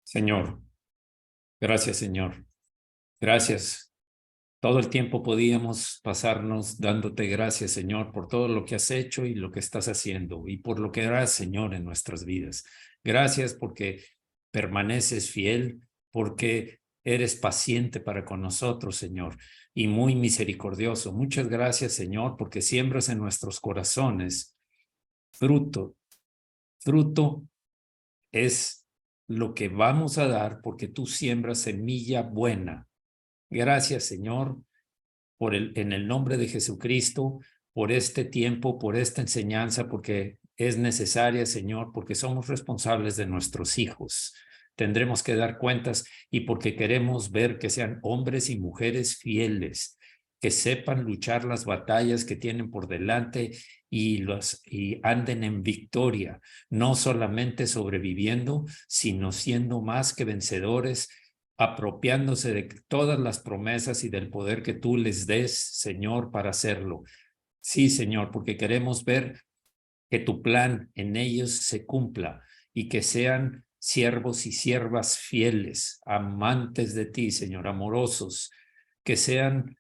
Señor, gracias, Señor. Gracias. Todo el tiempo podíamos pasarnos dándote gracias, Señor, por todo lo que has hecho y lo que estás haciendo y por lo que harás, Señor, en nuestras vidas. Gracias porque permaneces fiel, porque eres paciente para con nosotros, Señor, y muy misericordioso. Muchas gracias, Señor, porque siembras en nuestros corazones fruto. Fruto es lo que vamos a dar porque tú siembras semilla buena. Gracias, Señor, en el nombre de Jesucristo, por este tiempo, por esta enseñanza, porque es necesaria, Señor, porque somos responsables de nuestros hijos. Tendremos que dar cuentas y porque queremos ver que sean hombres y mujeres fieles, que sepan luchar las batallas que tienen por delante y anden en victoria, no solamente sobreviviendo, sino siendo más que vencedores, apropiándose de todas las promesas y del poder que tú les des, Señor, para hacerlo. Sí, Señor, porque queremos ver que tu plan en ellos se cumpla y que sean siervos y siervas fieles, amantes de ti, Señor, amorosos, que sean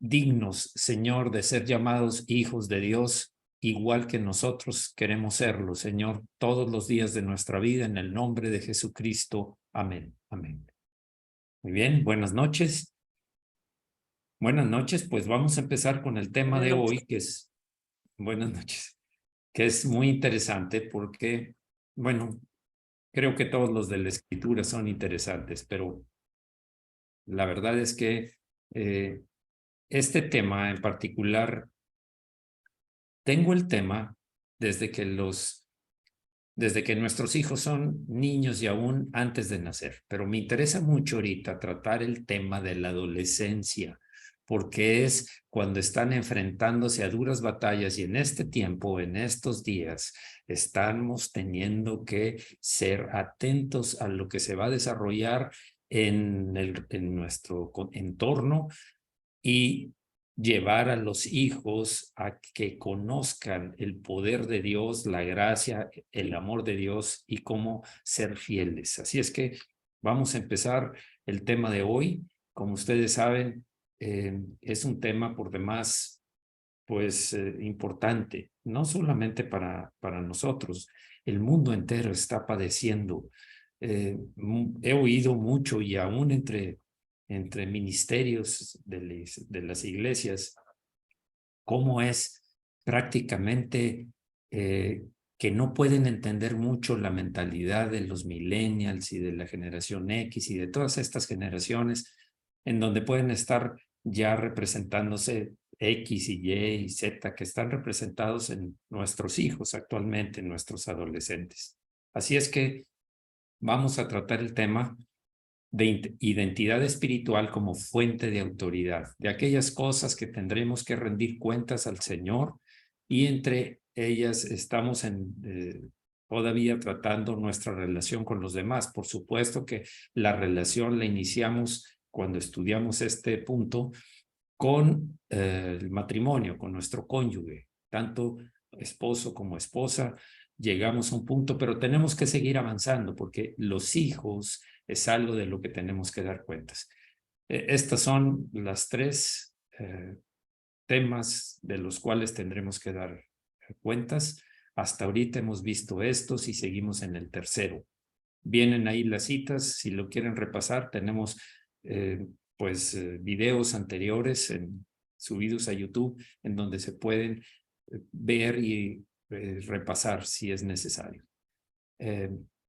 dignos, Señor, de ser llamados hijos de Dios, igual que nosotros queremos serlo, Señor, todos los días de nuestra vida, en el nombre de Jesucristo. Amén. Amén. Muy bien, buenas noches. Buenas noches, pues vamos a empezar con el tema de hoy, que es, buenas noches, que es muy interesante porque, bueno, creo que todos los de la escritura son interesantes, pero la verdad es que este tema en particular, tengo el tema desde que nuestros hijos son niños y aún antes de nacer, pero me interesa mucho ahorita tratar el tema de la adolescencia, porque es cuando están enfrentándose a duras batallas y en este tiempo, en estos días, estamos teniendo que ser atentos a lo que se va a desarrollar en nuestro entorno y llevar a los hijos a que conozcan el poder de Dios, la gracia, el amor de Dios y cómo ser fieles. Así es que vamos a empezar el tema de hoy. Como ustedes saben, es un tema por demás, pues, importante, no solamente para nosotros, el mundo entero está padeciendo. He oído mucho y aún entre ministerios de las iglesias, cómo es prácticamente que no pueden entender mucho la mentalidad de los millennials y de la generación X y de todas estas generaciones en donde pueden estar ya representándose X y Y y Z que están representados en nuestros hijos actualmente, en nuestros adolescentes. Así es que vamos a tratar el tema de identidad espiritual como fuente de autoridad, de aquellas cosas que tendremos que rendir cuentas al Señor y entre ellas estamos todavía tratando nuestra relación con los demás. Por supuesto que la relación la iniciamos cuando estudiamos este punto con el matrimonio, con nuestro cónyuge, tanto esposo como esposa. Llegamos a un punto, pero tenemos que seguir avanzando porque los hijos es algo de lo que tenemos que dar cuentas. Estas son las tres temas de los cuales tendremos que dar cuentas. Hasta ahorita hemos visto estos y seguimos en el tercero. Vienen ahí las citas, si lo quieren repasar, tenemos videos anteriores subidos a YouTube en donde se pueden ver y repasar si es necesario.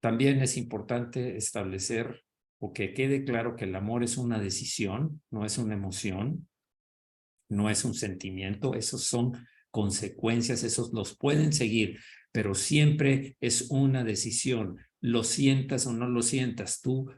También es importante establecer o que quede claro que el amor es una decisión, no es una emoción, no es un sentimiento, esos son consecuencias, esos los pueden seguir, pero siempre es una decisión. Lo sientas o no lo sientas, tú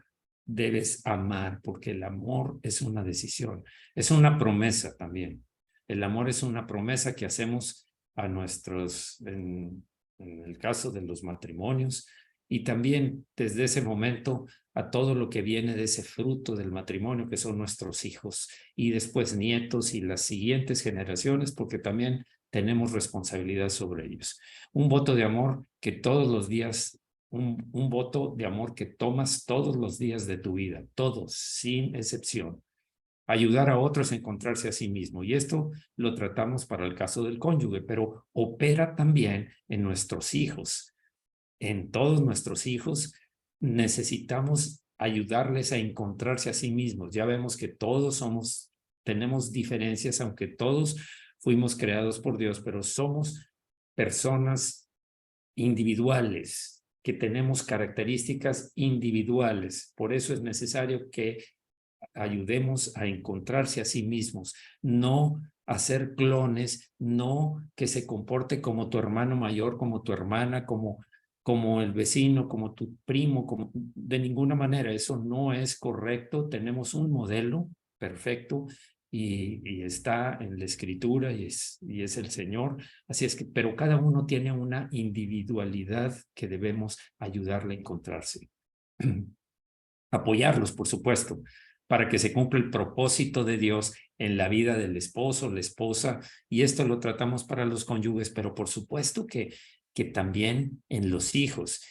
debes amar, porque el amor es una decisión, es una promesa también. El amor es una promesa que hacemos a nuestros, en el caso de los matrimonios, y también desde ese momento a todo lo que viene de ese fruto del matrimonio, que son nuestros hijos, y después nietos y las siguientes generaciones, porque también tenemos responsabilidad sobre ellos. Un voto de amor que todos los días un voto de amor que tomas todos los días de tu vida, todos, sin excepción. Ayudar a otros a encontrarse a sí mismo. Y esto lo tratamos para el caso del cónyuge, pero opera también en nuestros hijos. En todos nuestros hijos necesitamos ayudarles a encontrarse a sí mismos. Ya vemos que todos tenemos diferencias, aunque todos fuimos creados por Dios, pero somos personas individuales, que tenemos características individuales. Por eso es necesario que ayudemos a encontrarse a sí mismos, no a ser clones, no que se comporte como tu hermano mayor, como tu hermana, como el vecino, como tu primo, de ninguna manera. Eso no es correcto. Tenemos un modelo perfecto y está en la escritura y es el Señor. Así es que, pero cada uno tiene una individualidad que debemos ayudarle a encontrarse. Apoyarlos, por supuesto, para que se cumpla el propósito de Dios en la vida del esposo, la esposa, y esto lo tratamos para los cónyuges, pero por supuesto que también en los hijos,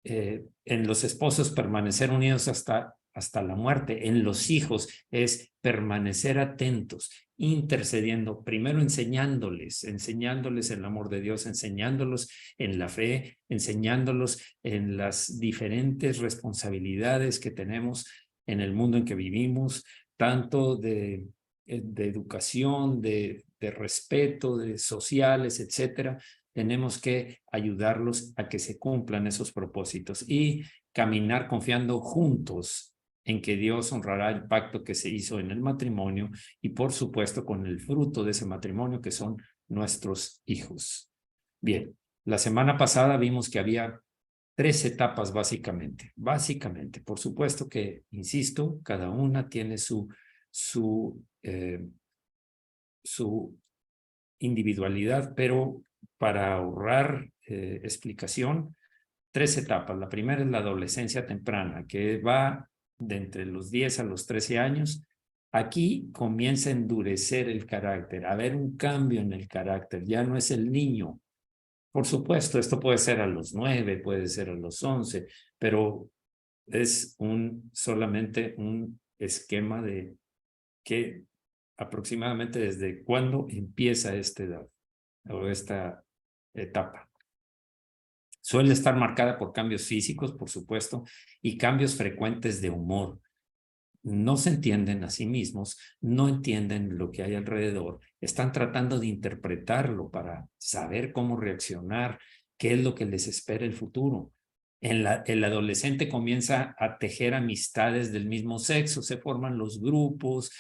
en los esposos permanecer unidos hasta la muerte, en los hijos es permanecer atentos, intercediendo, primero enseñándoles el amor de Dios, enseñándolos en la fe, enseñándolos en las diferentes responsabilidades que tenemos en el mundo en que vivimos, tanto de educación, de respeto, de sociales, etcétera. Tenemos que ayudarlos a que se cumplan esos propósitos y caminar confiando juntos en que Dios honrará el pacto que se hizo en el matrimonio y por supuesto con el fruto de ese matrimonio que son nuestros hijos. Bien, la semana pasada vimos que había 3 etapas básicamente. Por supuesto que, insisto, cada una tiene su individualidad, pero para ahorrar explicación, 3 etapas. La primera es la adolescencia temprana, que va de entre los 10 a los 13 años. Aquí comienza a endurecer el carácter, a haber un cambio en el carácter. Ya no es el niño. Por supuesto, esto puede ser a los 9, puede ser a los 11, pero es solamente un esquema de que aproximadamente desde cuándo empieza esta edad o esta etapa. Suele estar marcada por cambios físicos, por supuesto, y cambios frecuentes de humor. No se entienden a sí mismos, no entienden lo que hay alrededor, están tratando de interpretarlo para saber cómo reaccionar, qué es lo que les espera el futuro. El adolescente comienza a tejer amistades del mismo sexo, se forman los grupos,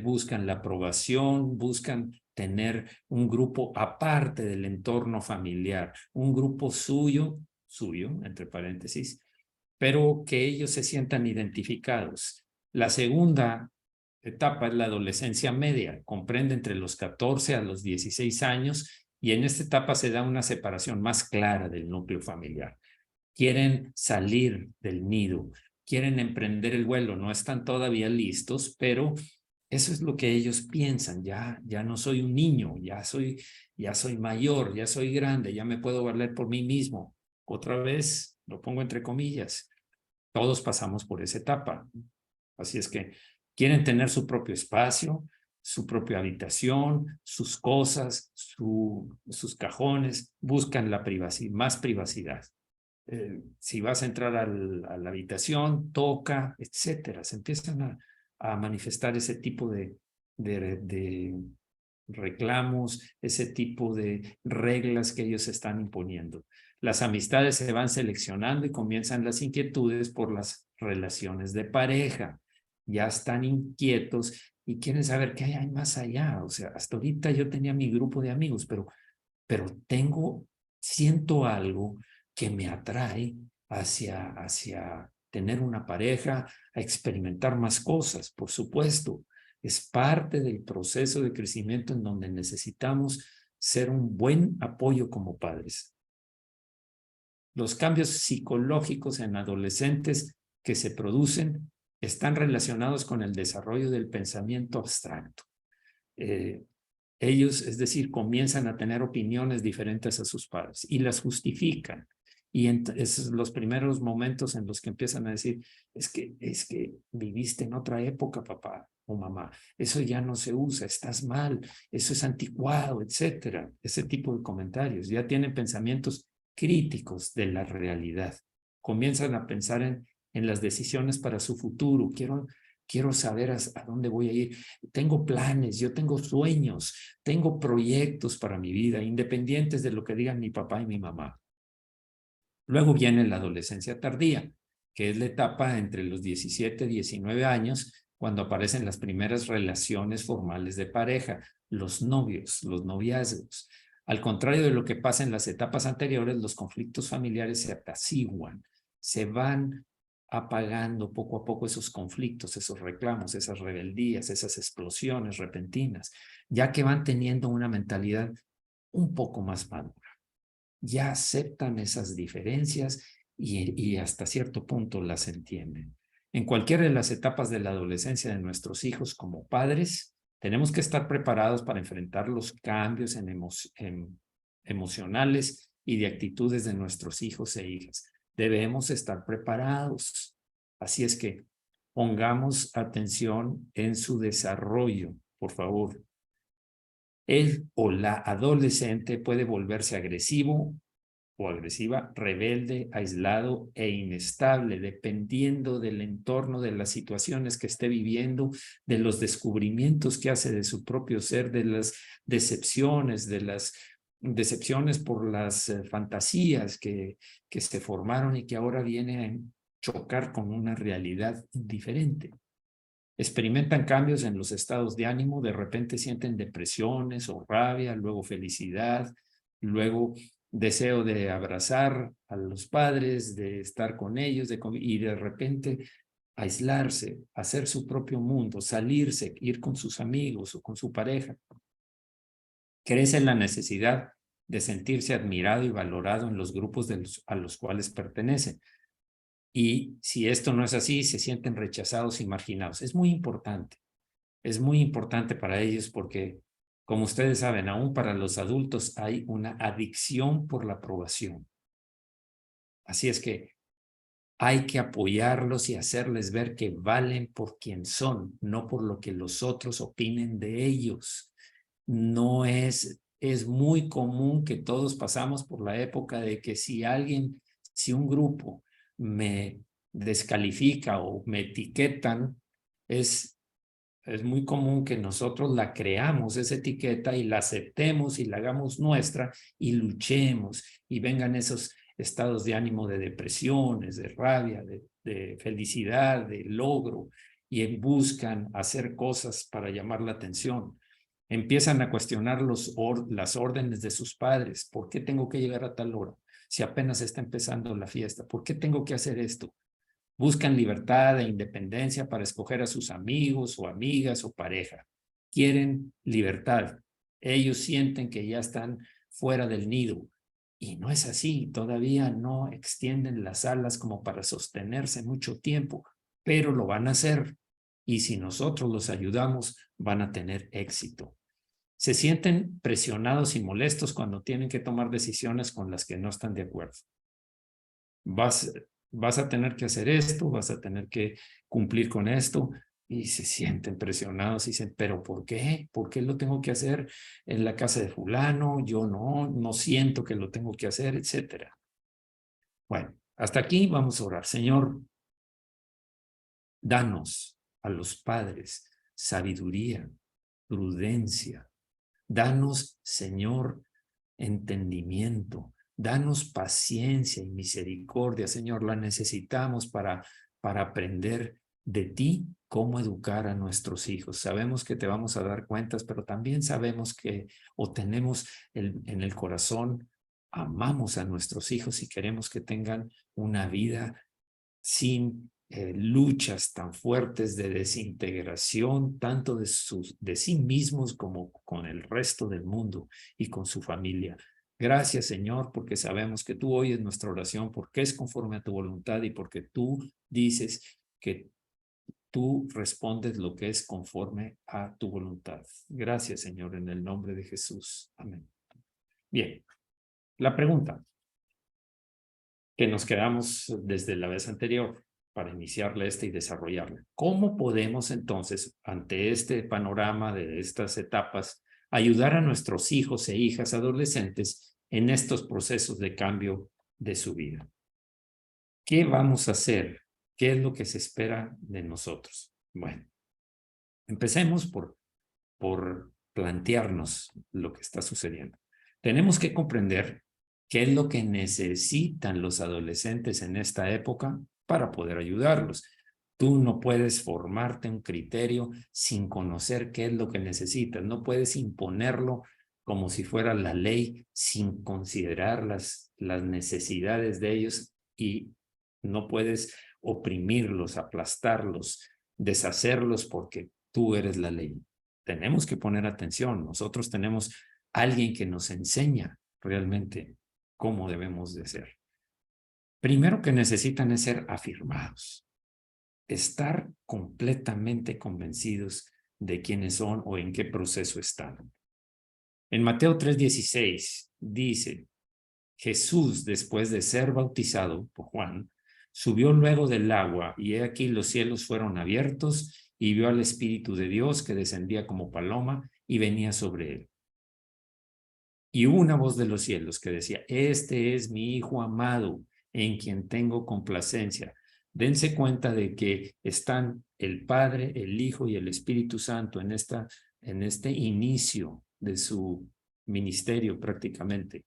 buscan la aprobación, buscan tener un grupo aparte del entorno familiar, un grupo suyo, entre paréntesis, pero que ellos se sientan identificados. La segunda etapa es la adolescencia media, comprende entre los 14 a los 16 años y en esta etapa se da una separación más clara del núcleo familiar. Quieren salir del nido, quieren emprender el vuelo, no están todavía listos, pero eso es lo que ellos piensan. Ya no soy un niño, ya soy mayor, ya soy grande, ya me puedo valer por mí mismo. Otra vez, lo pongo entre comillas, todos pasamos por esa etapa. Así es que quieren tener su propio espacio, su propia habitación, sus cosas, sus cajones, buscan la privacidad, más privacidad. Si vas a entrar a la habitación, toca, etcétera. Se empiezan a manifestar ese tipo de reclamos, ese tipo de reglas que ellos están imponiendo. Las amistades se van seleccionando y comienzan las inquietudes por las relaciones de pareja. Ya están inquietos y quieren saber qué hay más allá. O sea, hasta ahorita yo tenía mi grupo de amigos, pero siento algo que me atrae hacia tener una pareja, a experimentar más cosas, por supuesto. Es parte del proceso de crecimiento en donde necesitamos ser un buen apoyo como padres. Los cambios psicológicos en adolescentes que se producen están relacionados con el desarrollo del pensamiento abstracto. Ellos, es decir, comienzan a tener opiniones diferentes a sus padres y las justifican. Y esos los primeros momentos en los que empiezan a decir, es que viviste en otra época, papá o mamá, eso ya no se usa, estás mal, eso es anticuado, etcétera. Ese tipo de comentarios. Ya tienen pensamientos críticos de la realidad. Comienzan a pensar en las decisiones para su futuro. Quiero saber a dónde voy a ir. Tengo planes, yo tengo sueños, tengo proyectos para mi vida, independientes de lo que digan mi papá y mi mamá. Luego viene la adolescencia tardía, que es la etapa entre los 17 y 19 años, cuando aparecen las primeras relaciones formales de pareja, los novios, los noviazgos. Al contrario de lo que pasa en las etapas anteriores, los conflictos familiares se apaciguan, se van apagando poco a poco esos conflictos, esos reclamos, esas rebeldías, esas explosiones repentinas, ya que van teniendo una mentalidad un poco más madura. Ya aceptan esas diferencias y hasta cierto punto las entienden. En cualquiera de las etapas de la adolescencia de nuestros hijos como padres, tenemos que estar preparados para enfrentar los cambios emocionales y de actitudes de nuestros hijos e hijas. Debemos estar preparados. Así es que pongamos atención en su desarrollo, por favor. Él o la adolescente puede volverse agresivo o agresiva, rebelde, aislado e inestable, dependiendo del entorno, de las situaciones que esté viviendo, de los descubrimientos que hace de su propio ser, de las decepciones por las fantasías que se formaron y que ahora viene a chocar con una realidad diferente. Experimentan cambios en los estados de ánimo, de repente sienten depresiones o rabia, luego felicidad, luego deseo de abrazar a los padres, de estar con ellos, y de repente aislarse, hacer su propio mundo, salirse, ir con sus amigos o con su pareja. Crece la necesidad de sentirse admirado y valorado en los grupos a los cuales pertenecen. Y si esto no es así, se sienten rechazados y marginados. Es muy importante para ellos porque, como ustedes saben, aún para los adultos hay una adicción por la aprobación. Así es que hay que apoyarlos y hacerles ver que valen por quien son, no por lo que los otros opinen de ellos. No es muy común que todos pasamos por la época de que si un grupo me descalifica o me etiquetan, es muy común que nosotros la creamos, esa etiqueta, y la aceptemos y la hagamos nuestra y luchemos y vengan esos estados de ánimo de depresiones, de rabia, de felicidad, de logro, y buscan hacer cosas para llamar la atención. Empiezan a cuestionar las órdenes de sus padres. ¿Por qué tengo que llegar a tal hora? Si apenas está empezando la fiesta, ¿por qué tengo que hacer esto? Buscan libertad e independencia para escoger a sus amigos o amigas o pareja. Quieren libertad. Ellos sienten que ya están fuera del nido. Y no es así. Todavía no extienden las alas como para sostenerse mucho tiempo, pero lo van a hacer. Y si nosotros los ayudamos, van a tener éxito. Se sienten presionados y molestos cuando tienen que tomar decisiones con las que no están de acuerdo. Vas a tener que hacer esto, vas a tener que cumplir con esto, y se sienten presionados y dicen, pero ¿por qué? ¿Por qué lo tengo que hacer en la casa de fulano? Yo no siento que lo tengo que hacer, etcétera. Bueno, hasta aquí vamos a orar. Señor, danos a los padres sabiduría, prudencia. Danos, Señor, entendimiento. Danos paciencia y misericordia, Señor. La necesitamos para aprender de ti cómo educar a nuestros hijos. Sabemos que te vamos a dar cuentas, pero también sabemos que o tenemos en el corazón, amamos a nuestros hijos y queremos que tengan una vida sin luchas tan fuertes de desintegración, tanto de sí mismos como con el resto del mundo y con su familia. Gracias, Señor, porque sabemos que tú oyes nuestra oración, porque es conforme a tu voluntad y porque tú dices que tú respondes lo que es conforme a tu voluntad. Gracias, Señor, en el nombre de Jesús. Amén. Bien, la pregunta. que nos quedamos desde la vez anterior para iniciarle y desarrollarle. ¿Cómo podemos entonces, ante este panorama de estas etapas, ayudar a nuestros hijos e hijas adolescentes en estos procesos de cambio de su vida? ¿Qué vamos a hacer? ¿Qué es lo que se espera de nosotros? Bueno, empecemos por plantearnos lo que está sucediendo. Tenemos que comprender qué es lo que necesitan los adolescentes en esta época para poder ayudarlos. Tú no puedes formarte un criterio sin conocer qué es lo que necesitas. No puedes imponerlo como si fuera la ley sin considerar las necesidades de ellos, y no puedes oprimirlos, aplastarlos, deshacerlos porque tú eres la ley. Tenemos que poner atención. Nosotros tenemos alguien que nos enseña realmente cómo debemos de ser. Primero que necesitan es ser afirmados, estar completamente convencidos de quiénes son o en qué proceso están. En Mateo 3:16 dice, Jesús, después de ser bautizado por Juan, subió luego del agua, y he aquí los cielos fueron abiertos, y vio al Espíritu de Dios que descendía como paloma y venía sobre él. Y hubo una voz de los cielos que decía, este es mi Hijo amado, en quien tengo complacencia. Dense cuenta de que están el Padre, el Hijo y el Espíritu Santo en este inicio de su ministerio prácticamente.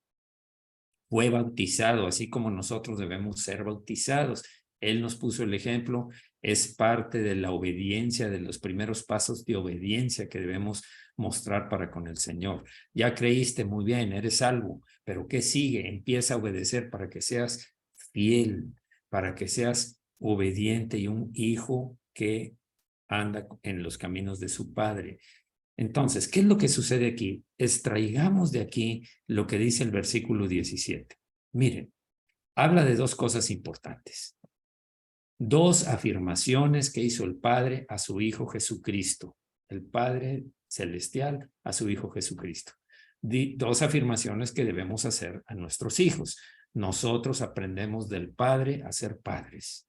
Fue bautizado, así como nosotros debemos ser bautizados. Él nos puso el ejemplo, es parte de la obediencia, de los primeros pasos de obediencia que debemos mostrar para con el Señor. Ya creíste, muy bien, eres salvo, pero ¿qué sigue? Empieza a obedecer para que seas fiel, para que seas obediente y un hijo que anda en los caminos de su Padre. Entonces, ¿qué es lo que sucede aquí? Extraigamos de aquí lo que dice el versículo 17. Miren, habla de dos cosas importantes. Dos afirmaciones que hizo el Padre a su Hijo Jesucristo. El Padre Celestial a su Hijo Jesucristo. Dos afirmaciones que debemos hacer a nuestros hijos. Nosotros aprendemos del Padre a ser padres.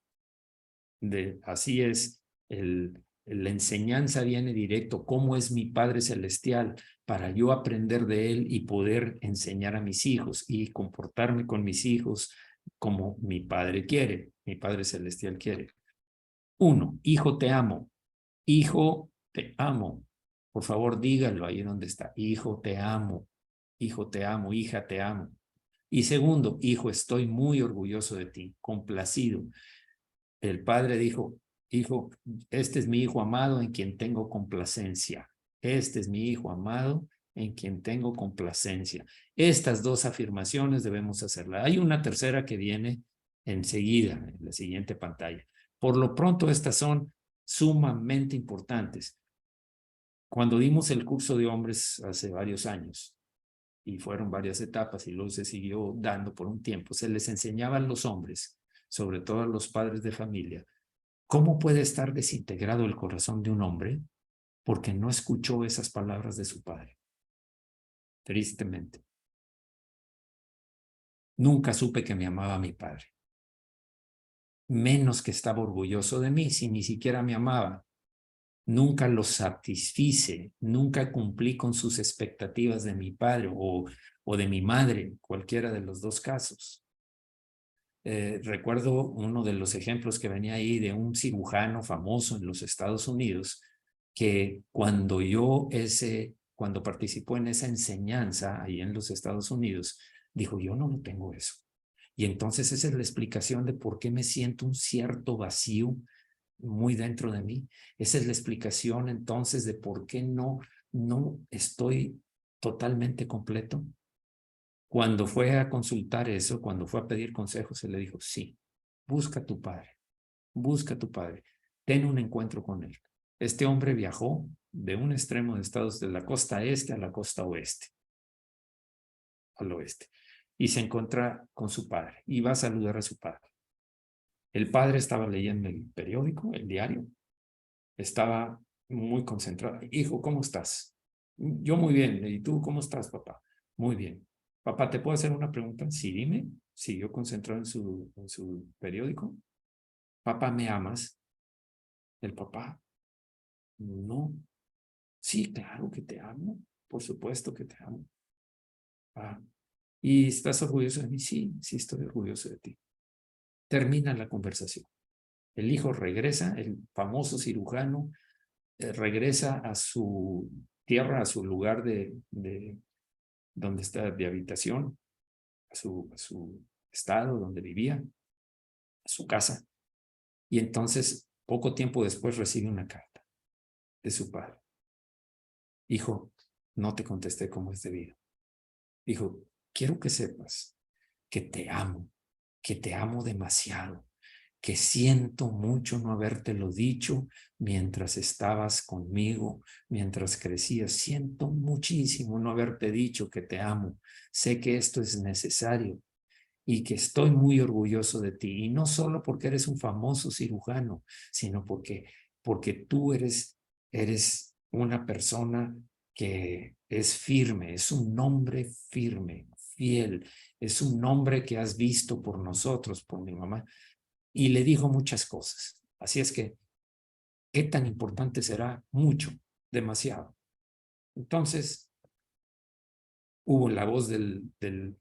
Así es la enseñanza viene directo, cómo es mi Padre Celestial, para yo aprender de Él y poder enseñar a mis hijos y comportarme con mis hijos como mi Padre quiere, mi Padre Celestial quiere. Uno, hijo, te amo. Hijo, te amo. Por favor, dígalo ahí donde está. Hijo, te amo. Hijo, te amo. Hija, te amo. Y segundo, hijo, estoy muy orgulloso de ti, complacido. El padre dijo, hijo, este es mi hijo amado en quien tengo complacencia. Este es mi hijo amado en quien tengo complacencia. Estas dos afirmaciones debemos hacerlas. Hay una tercera que viene enseguida, en la siguiente pantalla. Por lo pronto, estas son sumamente importantes. Cuando dimos el curso de hombres hace varios años, y fueron varias etapas y luego se siguió dando por un tiempo, se les enseñaba a los hombres, sobre todo a los padres de familia, ¿cómo puede estar desintegrado el corazón de un hombre? Porque no escuchó esas palabras de su padre. Tristemente. Nunca supe que me amaba mi padre. Menos que estaba orgulloso de mí, si ni siquiera me amaba. Nunca lo satisfice, nunca cumplí con sus expectativas de mi padre o de mi madre, cualquiera de los dos casos. Recuerdo uno de los ejemplos que venía ahí de un cirujano famoso en los Estados Unidos que cuando participó en esa enseñanza ahí en los Estados Unidos, dijo, yo no tengo eso. Y entonces esa es la explicación de por qué me siento un cierto vacío muy dentro de mí. Esa es la explicación entonces de por qué no estoy totalmente completo. Cuando fue a consultar eso, cuando fue a pedir consejos, se le dijo, sí, busca a tu padre, ten un encuentro con él. Este hombre viajó de un extremo de Estados de la costa este a la costa oeste, al oeste, y se encuentra con su padre y va a saludar a su padre. El padre estaba leyendo el periódico, el diario, estaba muy concentrado. Hijo, ¿cómo estás? Yo muy bien. ¿Y tú cómo estás, papá? Muy bien. Papá, ¿te puedo hacer una pregunta? Sí, dime. Siguió concentrado en su periódico. Papá, ¿me amas? El papá, no. Sí, claro que te amo. Por supuesto que te amo. Ah, ¿y estás orgulloso de mí? Sí, sí estoy orgulloso de ti. Termina la conversación. El hijo regresa, el famoso cirujano, regresa a su tierra, a su lugar de donde está de habitación, a su estado donde vivía, a su casa. Y entonces, poco tiempo después, recibe una carta de su padre. Hijo, no te contesté como es debido. Hijo, quiero que sepas que te amo demasiado, que siento mucho no habértelo dicho mientras estabas conmigo, mientras crecías. Siento muchísimo no haberte dicho que te amo. Sé que esto es necesario y que estoy muy orgulloso de ti. Y no solo porque eres un famoso cirujano, sino porque tú eres una persona que es firme, es un hombre firme, fiel, es un hombre que has visto por nosotros, por mi mamá. Y le dijo muchas cosas. Así es que, ¿qué tan importante será? Mucho, demasiado. Entonces, hubo la voz de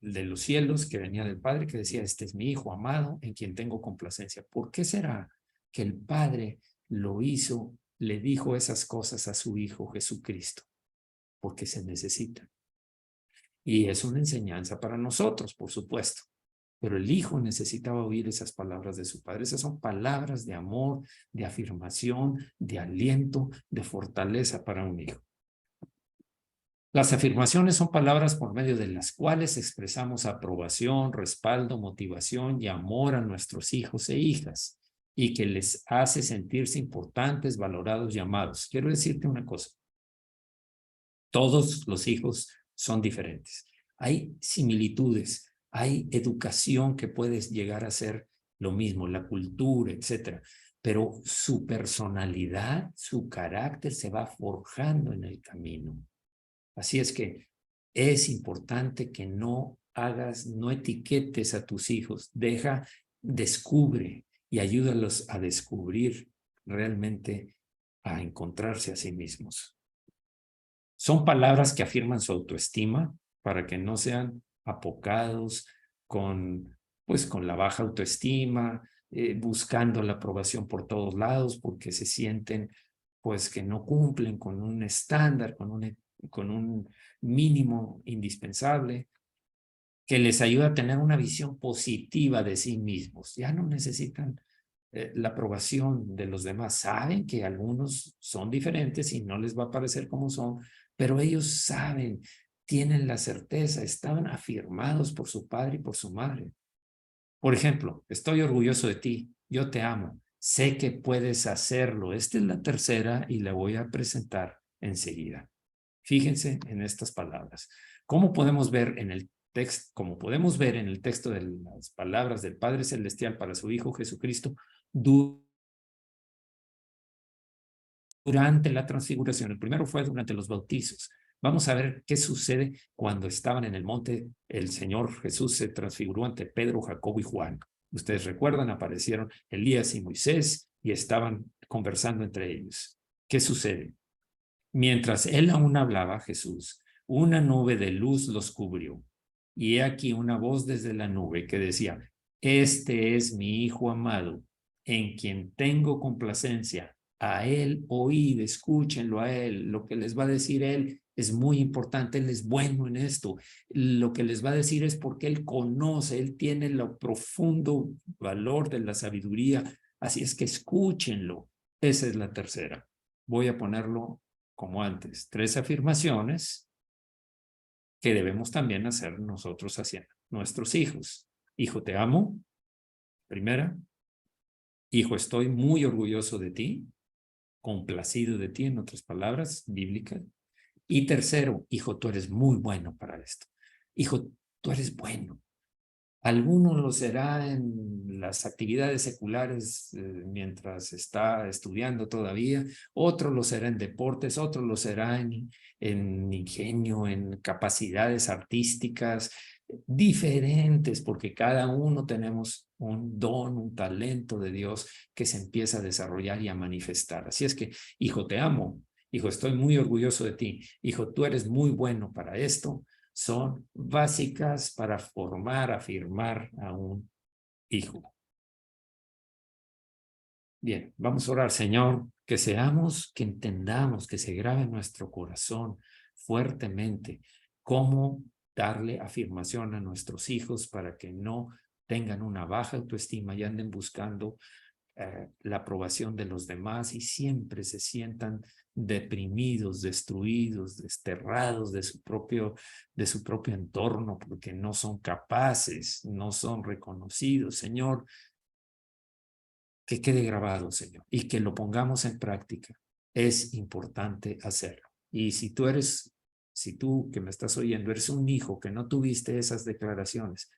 los cielos que venía del Padre que decía, este es mi Hijo amado en quien tengo complacencia. ¿Por qué será que el Padre lo hizo, le dijo esas cosas a su Hijo Jesucristo? Porque se necesita. Y es una enseñanza para nosotros, por supuesto. Pero el hijo necesitaba oír esas palabras de su padre. Esas son palabras de amor, de afirmación, de aliento, de fortaleza para un hijo. Las afirmaciones son palabras por medio de las cuales expresamos aprobación, respaldo, motivación y amor a nuestros hijos e hijas y que les hace sentirse importantes, valorados y amados. Quiero decirte una cosa. Todos los hijos son diferentes. Hay similitudes, hay educación que puedes llegar a ser lo mismo, la cultura, etcétera. Pero su personalidad, su carácter se va forjando en el camino. Así es que es importante que no etiquetes a tus hijos. Descubre y ayúdalos a descubrir realmente, a encontrarse a sí mismos. Son palabras que afirman su autoestima para que no sean apocados con la baja autoestima, buscando la aprobación por todos lados porque se sienten pues que no cumplen con un estándar, con un mínimo indispensable, que les ayuda a tener una visión positiva de sí mismos. Ya no necesitan la aprobación de los demás. Saben que algunos son diferentes y no les va a parecer como son, pero ellos saben, tienen la certeza, estaban afirmados por su padre y por su madre. Por ejemplo, estoy orgulloso de ti, yo te amo, sé que puedes hacerlo. Esta es la tercera y la voy a presentar enseguida. Fíjense en estas palabras. ¿Cómo podemos ver en el texto, como podemos ver en el texto de las palabras del Padre Celestial para su Hijo Jesucristo, durante la transfiguración? El primero fue durante los bautizos. Vamos a ver qué sucede cuando estaban en el monte. El Señor Jesús se transfiguró ante Pedro, Jacobo y Juan. Ustedes recuerdan, aparecieron Elías y Moisés y estaban conversando entre ellos. ¿Qué sucede? Mientras él aún hablaba, Jesús, una nube de luz los cubrió. Y he aquí una voz desde la nube que decía, este es mi Hijo amado, en quien tengo complacencia. A él oíd, escúchenlo a él. Lo que les va a decir él es muy importante, él es bueno en esto. Lo que les va a decir es porque él conoce, él tiene el profundo valor de la sabiduría. Así es que escúchenlo. Esa es la tercera. Voy a ponerlo como antes, 3 afirmaciones que debemos también hacer nosotros hacia nuestros hijos. Hijo, te amo. Primera. Hijo, estoy muy orgulloso de ti, complacido de ti, en otras palabras, bíblicas. Y tercero, hijo, tú eres muy bueno para esto. Hijo, tú eres bueno. Algunos lo será en las actividades seculares mientras está estudiando todavía, otro lo será en deportes, otro lo será en ingenio, en capacidades artísticas, diferentes, porque cada uno tenemos un don, un talento de Dios que se empieza a desarrollar y a manifestar. Así es que, hijo, te amo. Hijo, estoy muy orgulloso de ti. Hijo, tú eres muy bueno para esto. Son básicas para formar, afirmar a un hijo. Bien, vamos a orar, Señor, que seamos, que entendamos, que se grabe en nuestro corazón fuertemente cómo darle afirmación a nuestros hijos para que no tengan una baja autoestima y anden buscando la aprobación de los demás y siempre se sientan deprimidos, destruidos, desterrados de su propio entorno porque no son capaces, no son reconocidos. Señor, que quede grabado, Señor, y que lo pongamos en práctica. Es importante hacerlo. Y si tú que me estás oyendo, eres un hijo que no tuviste esas declaraciones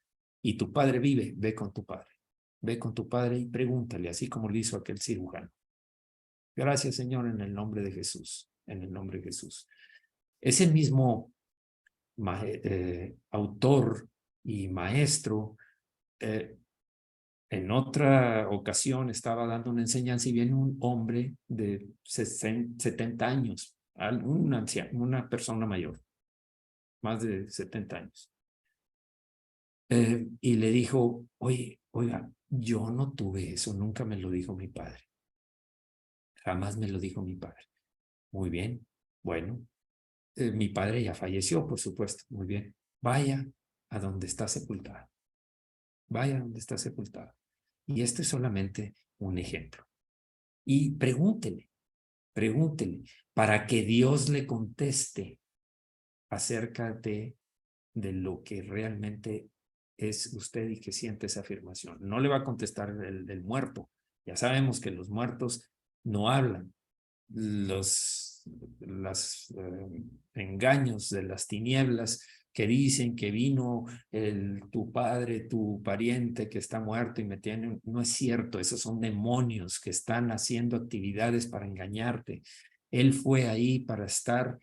y tu padre vive, ve con tu padre. Ve con tu padre y pregúntale, así como lo hizo aquel cirujano. Gracias, Señor, en el nombre de Jesús. En el nombre de Jesús. Ese mismo autor y maestro en otra ocasión estaba dando una enseñanza y viene un hombre de 70 años, un anciano, una persona mayor, más de 70 años. Y le dijo, oiga, yo no tuve eso, nunca me lo dijo mi padre. Jamás me lo dijo mi padre. Muy bien, bueno, mi padre ya falleció, por supuesto, muy bien. Vaya a donde está sepultado. Vaya a donde está sepultado. Y este es solamente un ejemplo. Y pregúntele para que Dios le conteste acerca de lo que realmente es usted y que siente esa afirmación. No le va a contestar el muerto. Ya sabemos que los muertos no hablan. Los engaños de las tinieblas que dicen que vino tu padre, tu pariente que está muerto y me tiene, no es cierto, esos son demonios que están haciendo actividades para engañarte. Él fue ahí para estar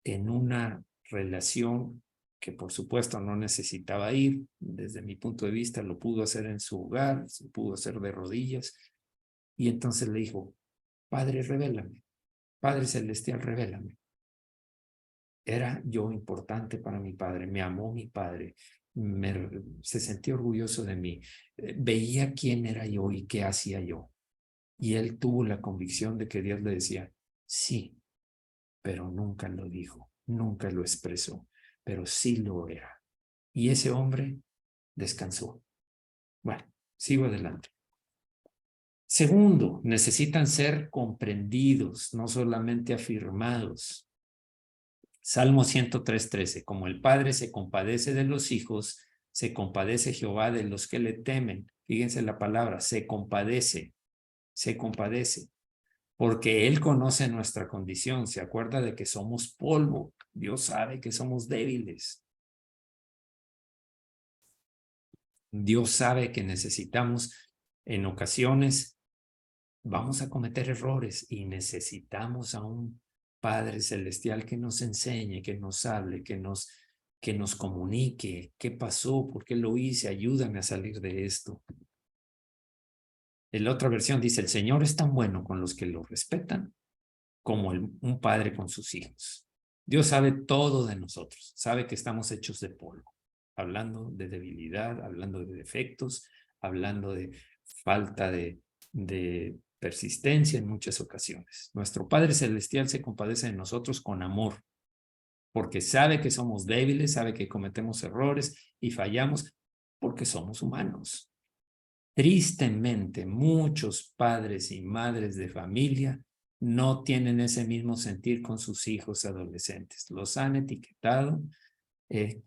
en una relación que por supuesto no necesitaba ir, desde mi punto de vista lo pudo hacer en su hogar, se pudo hacer de rodillas, y entonces le dijo, Padre, revélame. Padre Celestial, revélame. Era yo importante para mi padre, me amó mi padre, se sentía orgulloso de mí, veía quién era yo y qué hacía yo. Y él tuvo la convicción de que Dios le decía, sí, pero nunca lo dijo, nunca lo expresó, pero sí lo era. Y ese hombre descansó. Bueno, sigo adelante. Segundo, necesitan ser comprendidos, no solamente afirmados. Salmo 103:13, como el Padre se compadece de los hijos, se compadece Jehová de los que le temen. Fíjense la palabra, se compadece, porque Él conoce nuestra condición, se acuerda de que somos polvo, Dios sabe que somos débiles. Dios sabe que necesitamos, en ocasiones, vamos a cometer errores y necesitamos a un Padre Celestial que nos enseñe, que nos hable, que nos comunique qué pasó, por qué lo hice, ayúdame a salir de esto. En la otra versión dice, el Señor es tan bueno con los que lo respetan como un padre con sus hijos. Dios sabe todo de nosotros, sabe que estamos hechos de polvo, hablando de debilidad, hablando de defectos, hablando de falta de persistencia en muchas ocasiones. Nuestro Padre Celestial se compadece de nosotros con amor, porque sabe que somos débiles, sabe que cometemos errores y fallamos porque somos humanos. Tristemente, muchos padres y madres de familia no tienen ese mismo sentir con sus hijos adolescentes. Los han etiquetado,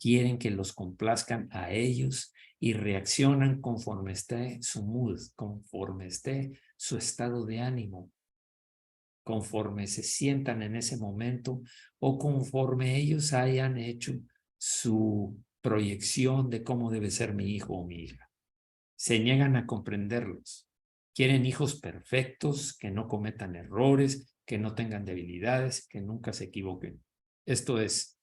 quieren que los complazcan a ellos y reaccionan conforme esté su mood, conforme esté su estado de ánimo, conforme se sientan en ese momento o conforme ellos hayan hecho su proyección de cómo debe ser mi hijo o mi hija. Se niegan a comprenderlos. Quieren hijos perfectos, que no cometan errores, que no tengan debilidades, que nunca se equivoquen. Esto es,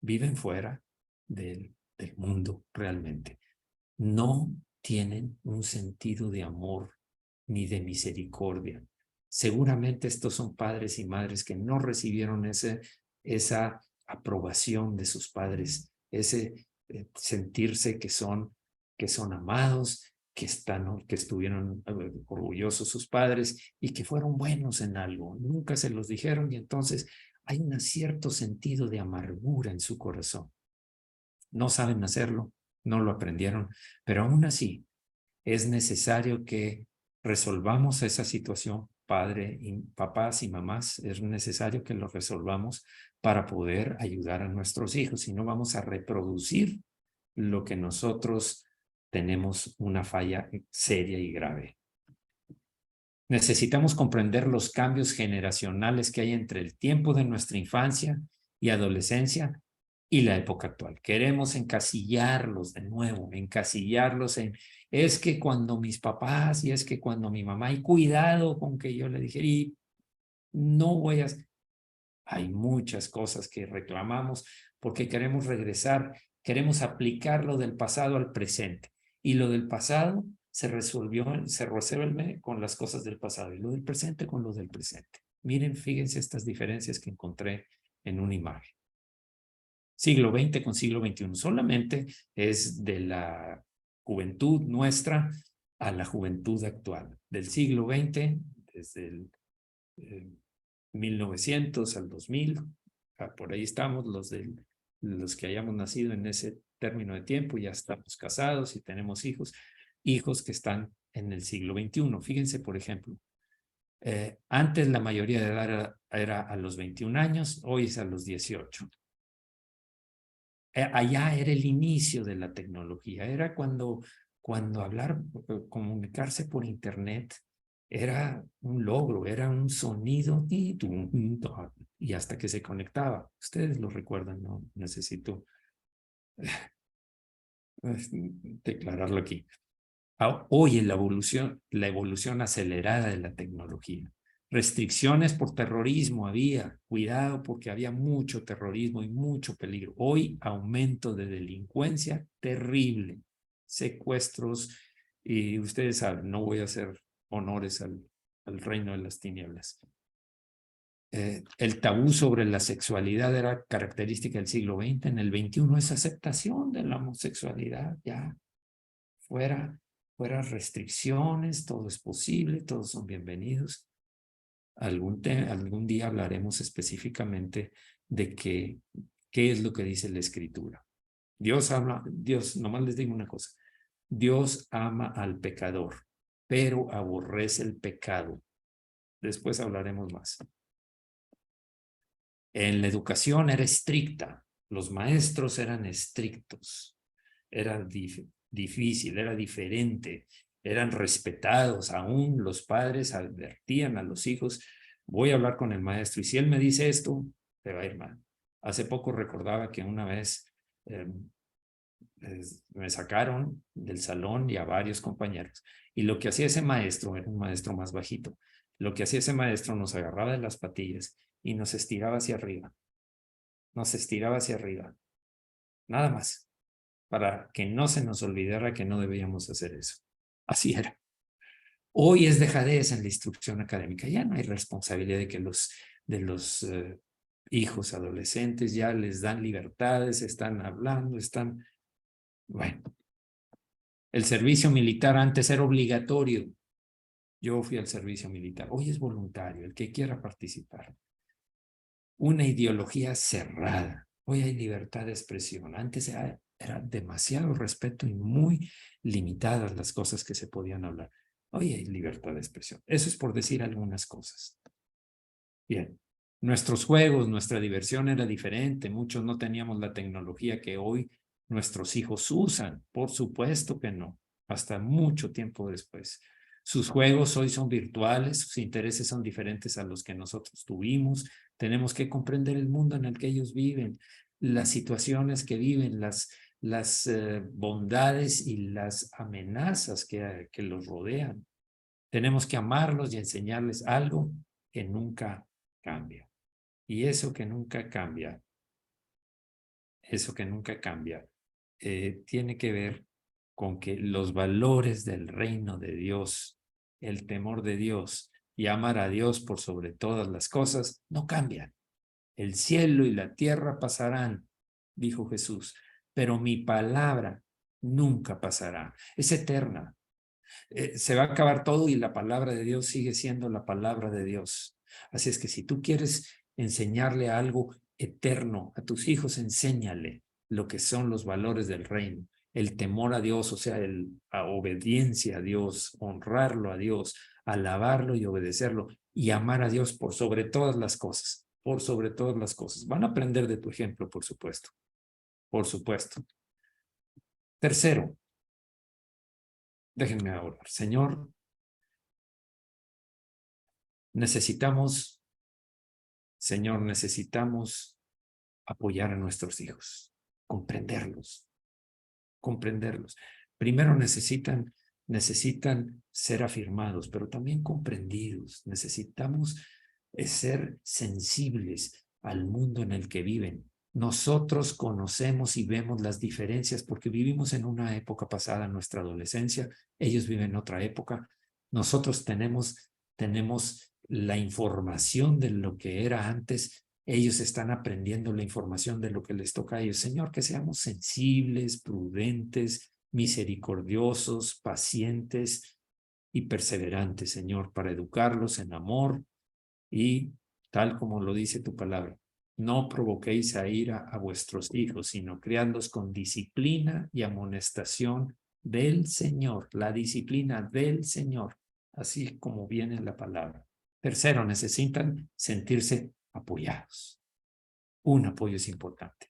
viven fuera del del mundo realmente. No tienen un sentido de amor ni de misericordia. Seguramente estos son padres y madres que no recibieron esa aprobación de sus padres, ese sentirse que son amados, que estuvieron orgullosos sus padres y que fueron buenos en algo. Nunca se los dijeron y entonces hay un cierto sentido de amargura en su corazón. No saben hacerlo, no lo aprendieron, pero aún así es necesario que resolvamos esa situación, papás y mamás, es necesario que lo resolvamos para poder ayudar a nuestros hijos, si no vamos a reproducir lo que nosotros tenemos una falla seria y grave. Necesitamos comprender los cambios generacionales que hay entre el tiempo de nuestra infancia y adolescencia y la época actual. Queremos encasillarlos de nuevo, encasillarlos en, es que cuando mis papás y es que cuando mi mamá, y cuidado con que yo le dije, y no voy a... Hay muchas cosas que reclamamos porque queremos regresar, queremos aplicar lo del pasado al presente. Y lo del pasado se resuelve con las cosas del pasado y lo del presente con lo del presente. Miren, fíjense estas diferencias que encontré en una imagen. Siglo XX con siglo XXI. Solamente es de la juventud nuestra a la juventud actual. Del siglo XX, desde el 1900 al 2000, por ahí estamos los que hayamos nacido en ese término de tiempo, ya estamos casados y tenemos hijos que están en el siglo XXI. Fíjense, por ejemplo, antes la mayoría de edad era a los 21 años, hoy es a los 18. Allá era el inicio de la tecnología, era cuando hablar, comunicarse por internet era un logro, era un sonido y hasta que se conectaba. Ustedes lo recuerdan, no necesito declararlo aquí. Hoy en la evolución acelerada de la tecnología. Restricciones por terrorismo había, cuidado porque había mucho terrorismo y mucho peligro. Hoy aumento de delincuencia terrible, secuestros y ustedes saben, no voy a hacer honores al reino de las tinieblas. El tabú sobre la sexualidad era característica del siglo XX, en el XXI es aceptación de la homosexualidad, ya fuera restricciones, todo es posible, todos son bienvenidos. Algún día hablaremos específicamente de qué es lo que dice la Escritura. Dios, nomás les digo una cosa, Dios ama al pecador, pero aborrece el pecado. Después hablaremos más. En la educación era estricta, los maestros eran estrictos, era difícil, era diferente, eran respetados, aún los padres advertían a los hijos, voy a hablar con el maestro y si él me dice esto, te va a ir mal. Hace poco recordaba que una vez me sacaron del salón y a varios compañeros y lo que hacía ese maestro, era un maestro más bajito, lo que hacía ese maestro nos agarraba de las patillas y nos estiraba hacia arriba, nada más, para que no se nos olvidara que no debíamos hacer eso. Así era. Hoy es dejadez en la instrucción académica, ya no hay responsabilidad de los hijos adolescentes, ya les dan libertades, están hablando, bueno. El servicio militar antes era obligatorio. Yo fui al servicio militar, hoy es voluntario, el que quiera participar. Una ideología cerrada. Hoy hay libertad de expresión. Antes era demasiado respeto y muy limitadas las cosas que se podían hablar. Hoy hay libertad de expresión. Eso es por decir algunas cosas. Bien. Nuestros juegos, nuestra diversión era diferente. Muchos no teníamos la tecnología que hoy nuestros hijos usan. Por supuesto que no. Hasta mucho tiempo después. Sus juegos hoy son virtuales, sus intereses son diferentes a los que nosotros tuvimos. Tenemos que comprender el mundo en el que ellos viven, las situaciones que viven, las bondades y las amenazas que los rodean. Tenemos que amarlos y enseñarles algo que nunca cambia. Y eso que nunca cambia tiene que ver con que los valores del reino de Dios, el temor de Dios y amar a Dios por sobre todas las cosas, no cambian. El cielo y la tierra pasarán, dijo Jesús, pero mi palabra nunca pasará. Es eterna. Se va a acabar todo y la palabra de Dios sigue siendo la palabra de Dios. Así es que si tú quieres enseñarle algo eterno a tus hijos, enséñale lo que son los valores del reino, el temor a Dios, o sea, la obediencia a Dios, honrarlo a Dios, alabarlo y obedecerlo y amar a Dios por sobre todas las cosas, por sobre todas las cosas. Van a aprender de tu ejemplo, por supuesto, por supuesto. Tercero, déjenme orar. Señor, necesitamos apoyar a nuestros hijos, comprenderlos, comprenderlos. Primero necesitan ser afirmados, pero también comprendidos. Necesitamos ser sensibles al mundo en el que viven. Nosotros conocemos y vemos las diferencias porque vivimos en una época pasada, nuestra adolescencia, ellos viven en otra época. Nosotros tenemos la información de lo que era antes, ellos están aprendiendo la información de lo que les toca a ellos. Señor, que seamos sensibles, prudentes, misericordiosos, pacientes y perseverantes, Señor, para educarlos en amor y tal como lo dice tu palabra. No provoquéis a ira a vuestros hijos, sino criadlos con disciplina y amonestación del Señor, la disciplina del Señor, así como viene en la palabra. Tercero, necesitan sentirse apoyados. Un apoyo es importante.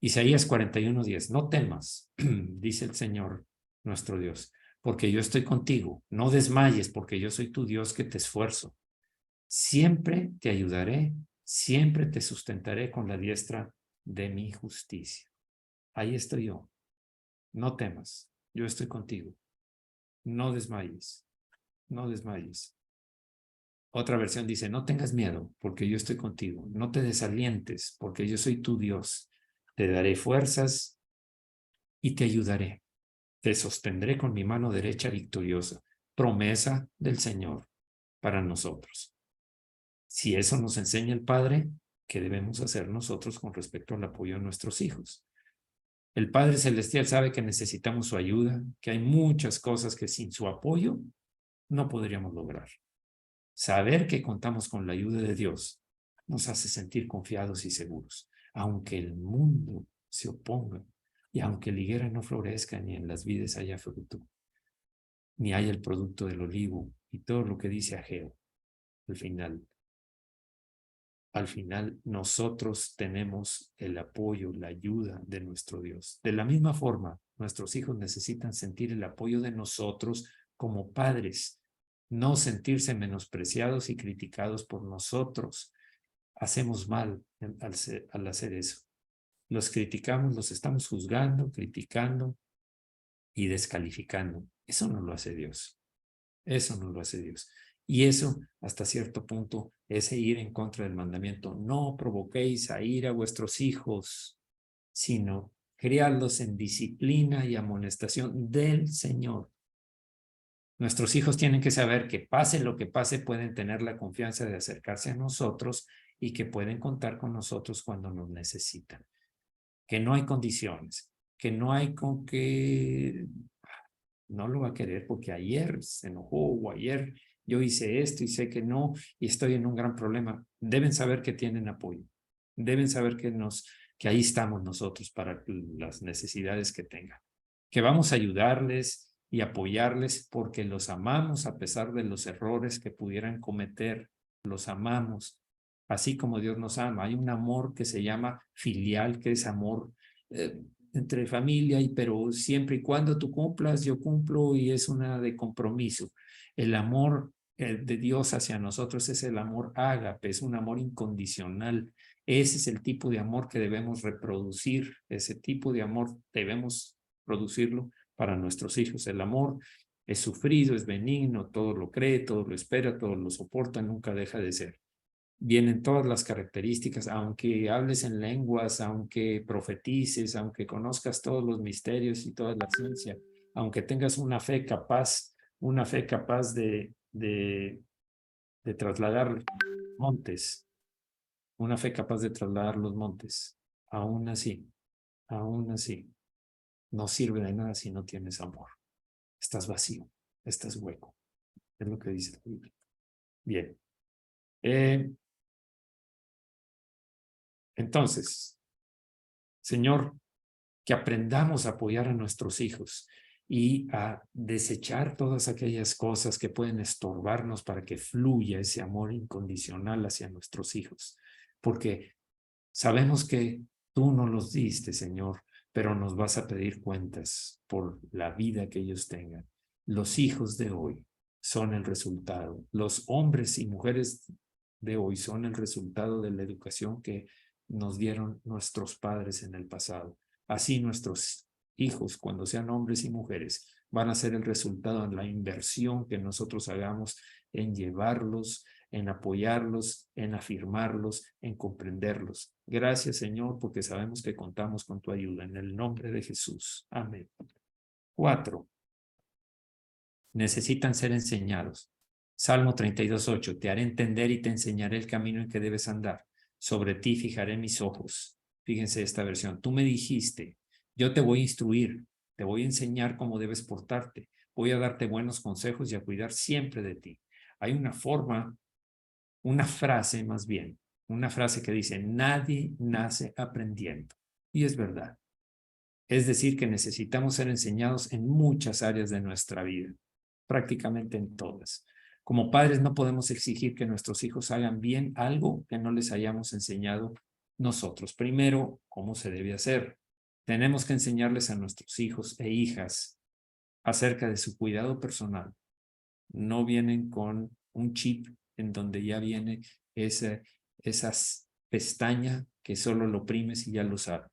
Isaías 41:10, no temas, dice el Señor nuestro Dios, porque yo estoy contigo. No desmayes, porque yo soy tu Dios que te esfuerzo. Siempre te ayudaré, siempre te sustentaré con la diestra de mi justicia. Ahí estoy yo. No temas, yo estoy contigo. No desmayes, no desmayes. Otra versión dice, no tengas miedo, porque yo estoy contigo. No te desalientes, porque yo soy tu Dios. Te daré fuerzas y te ayudaré. Te sostendré con mi mano derecha victoriosa. Promesa del Señor para nosotros. Si eso nos enseña el Padre, ¿qué debemos hacer nosotros con respecto al apoyo a nuestros hijos? El Padre Celestial sabe que necesitamos su ayuda, que hay muchas cosas que sin su apoyo no podríamos lograr. Saber que contamos con la ayuda de Dios nos hace sentir confiados y seguros, aunque el mundo se oponga y aunque la higuera no florezca ni en las vides haya fruto, ni haya el producto del olivo y todo lo que dice Ageo. Al final nosotros tenemos el apoyo, la ayuda de nuestro Dios. De la misma forma, nuestros hijos necesitan sentir el apoyo de nosotros como padres, no sentirse menospreciados y criticados por nosotros. Hacemos mal al hacer eso. Los criticamos, los estamos juzgando, criticando y descalificando. Eso no lo hace Dios. Eso no lo hace Dios. Y eso, hasta cierto punto, es ir en contra del mandamiento. No provoquéis a ira a vuestros hijos, sino criadlos en disciplina y amonestación del Señor. Nuestros hijos tienen que saber que pase lo que pase, pueden tener la confianza de acercarse a nosotros y que pueden contar con nosotros cuando nos necesitan. Que no hay condiciones, que no hay con que no lo va a querer porque ayer se enojó o ayer yo hice esto y sé que no y estoy en un gran problema. Deben saber que tienen apoyo. Deben saber que ahí estamos nosotros para las necesidades que tengan. Que vamos a ayudarles y apoyarles porque los amamos a pesar de los errores que pudieran cometer. Los amamos así como Dios nos ama. Hay un amor que se llama filial, que es amor entre familia, pero siempre y cuando tú cumplas, yo cumplo y es una de compromiso. El amor de Dios hacia nosotros es el amor ágape, es un amor incondicional. Ese es el tipo de amor que debemos reproducir, ese tipo de amor debemos producirlo para nuestros hijos. El amor es sufrido, es benigno, todo lo cree, todo lo espera, todo lo soporta, nunca deja de ser. vienen todas las características, aunque hables en lenguas, aunque profetices, aunque conozcas todos los misterios y toda la ciencia, aunque tengas una fe capaz de trasladar montes, una fe capaz de trasladar los montes, aún así, no sirve de nada si no tienes amor. Estás vacío, estás hueco. Es lo que dice la Biblia. Bien. Entonces, Señor, que aprendamos a apoyar a nuestros hijos y a desechar todas aquellas cosas que pueden estorbarnos para que fluya ese amor incondicional hacia nuestros hijos. Porque sabemos que tú no los diste, Señor, pero nos vas a pedir cuentas por la vida que ellos tengan. Los hijos de hoy son el resultado. Los hombres y mujeres de hoy son el resultado de la educación que nos dieron nuestros padres en el pasado. Así nuestros hijos, cuando sean hombres y mujeres, van a ser el resultado de la inversión que nosotros hagamos en llevarlos, en apoyarlos, en afirmarlos, en comprenderlos. Gracias, Señor, porque sabemos que contamos con tu ayuda. En el nombre de Jesús. Amén. 4. Necesitan ser enseñados. Salmo 32:8. Te haré entender y te enseñaré el camino en que debes andar. Sobre ti fijaré mis ojos. Fíjense esta versión. Tú me dijiste, yo te voy a instruir, te voy a enseñar cómo debes portarte. Voy a darte buenos consejos y a cuidar siempre de ti. Hay una frase más bien, una frase que dice, nadie nace aprendiendo. Y es verdad. Es decir, que necesitamos ser enseñados en muchas áreas de nuestra vida, prácticamente en todas. Como padres no podemos exigir que nuestros hijos hagan bien algo que no les hayamos enseñado nosotros. Primero, ¿cómo se debe hacer? Tenemos que enseñarles a nuestros hijos e hijas acerca de su cuidado personal. No vienen con un chip en donde ya viene esas pestaña que solo lo oprimes y ya lo sabe.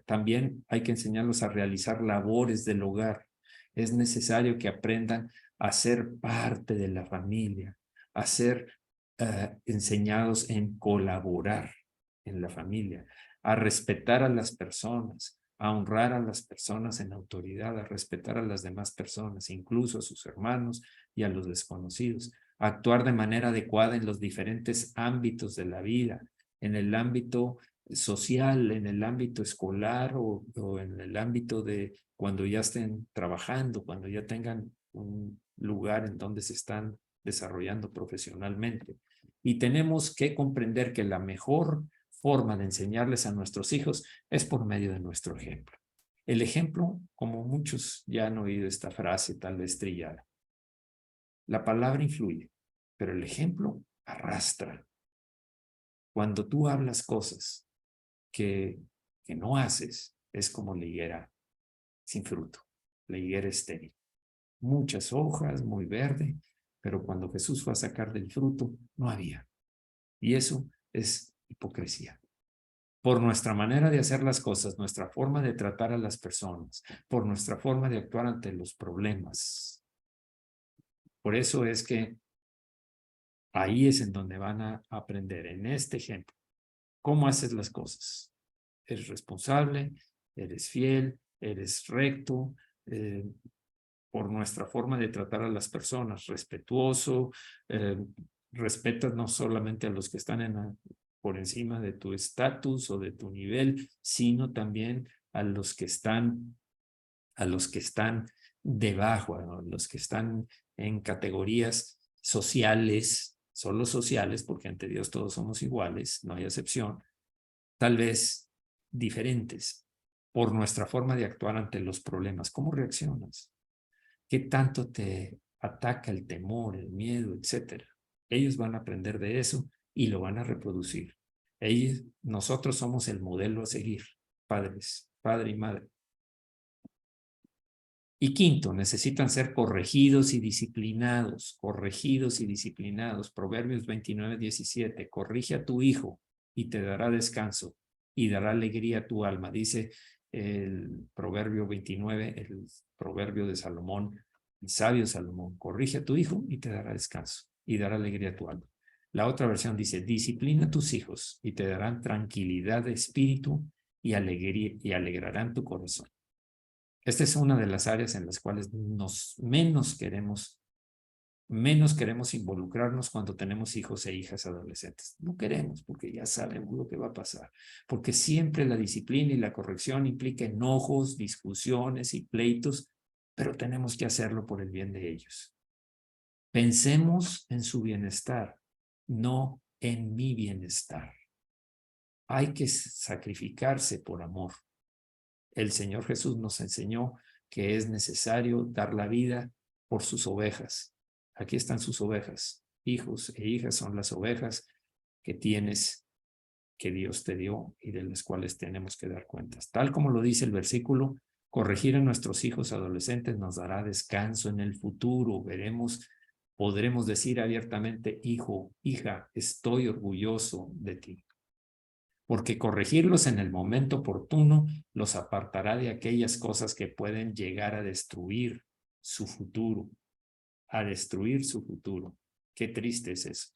También hay que enseñarlos a realizar labores del hogar. Es necesario que aprendan a ser parte de la familia, a ser enseñados en colaborar en la familia, a respetar a las personas, a honrar a las personas en autoridad, a respetar a las demás personas, incluso a sus hermanos y a los desconocidos, a actuar de manera adecuada en los diferentes ámbitos de la vida, en el ámbito social, en el ámbito escolar o en el ámbito de cuando ya estén trabajando, cuando ya tengan un lugar en donde se están desarrollando profesionalmente. Y tenemos que comprender que la mejor forma de enseñarles a nuestros hijos es por medio de nuestro ejemplo. El ejemplo, como muchos ya han oído esta frase tal vez trillada, la palabra influye, pero el ejemplo arrastra. Cuando tú hablas cosas que no haces, es como la higuera sin fruto, la higuera estéril. Muchas hojas, muy verde, pero cuando Jesús fue a sacar del fruto, no había. Y eso es hipocresía. Por nuestra manera de hacer las cosas, nuestra forma de tratar a las personas, por nuestra forma de actuar ante los problemas. Por eso es que ahí es en donde van a aprender, en este ejemplo, cómo haces las cosas. Eres responsable, eres fiel, eres recto, por nuestra forma de tratar a las personas, respetuoso, respetas no solamente a los que están por encima de tu estatus o de tu nivel, sino también a los que están debajo, a los que están en categorías sociales, solo sociales, porque ante Dios todos somos iguales, no hay excepción, tal vez diferentes por nuestra forma de actuar ante los problemas. ¿Cómo reaccionas? ¿Qué tanto te ataca el temor, el miedo, etcétera? Ellos van a aprender de eso y lo van a reproducir. Nosotros somos el modelo a seguir, padres, padre y madre. Y quinto, necesitan ser corregidos y disciplinados, corregidos y disciplinados. Proverbios 29:17, corrige a tu hijo y te dará descanso y dará alegría a tu alma. Dice el Proverbio 29, el Proverbio de Salomón, el sabio Salomón, corrige a tu hijo y te dará descanso y dará alegría a tu alma. La otra versión dice, disciplina a tus hijos y te darán tranquilidad de espíritu y alegría y alegrarán tu corazón. Esta es una de las áreas en las cuales menos queremos involucrarnos cuando tenemos hijos e hijas adolescentes. No queremos porque ya sabemos lo que va a pasar. Porque siempre la disciplina y la corrección implica enojos, discusiones y pleitos, pero tenemos que hacerlo por el bien de ellos. Pensemos en su bienestar, no en mi bienestar. Hay que sacrificarse por amor. El Señor Jesús nos enseñó que es necesario dar la vida por sus ovejas. Aquí están sus ovejas. Hijos e hijas son las ovejas que tienes, que Dios te dio y de las cuales tenemos que dar cuentas. Tal como lo dice el versículo, corregir a nuestros hijos adolescentes nos dará descanso en el futuro. Podremos decir abiertamente, hijo, hija, estoy orgulloso de ti. Porque corregirlos en el momento oportuno los apartará de aquellas cosas que pueden llegar a destruir su futuro, a destruir su futuro. Qué triste es eso.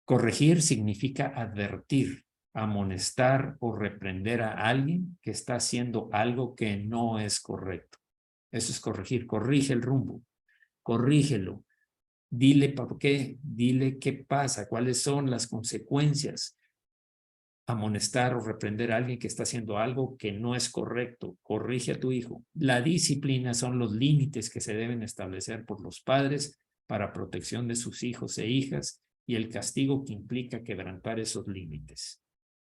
Corregir significa advertir, amonestar o reprender a alguien que está haciendo algo que no es correcto. Eso es corregir. Corrige el rumbo, corrígelo. Dile por qué, dile qué pasa, cuáles son las consecuencias. Amonestar o reprender a alguien que está haciendo algo que no es correcto. Corrige a tu hijo. La disciplina son los límites que se deben establecer por los padres para protección de sus hijos e hijas y el castigo que implica quebrantar esos límites.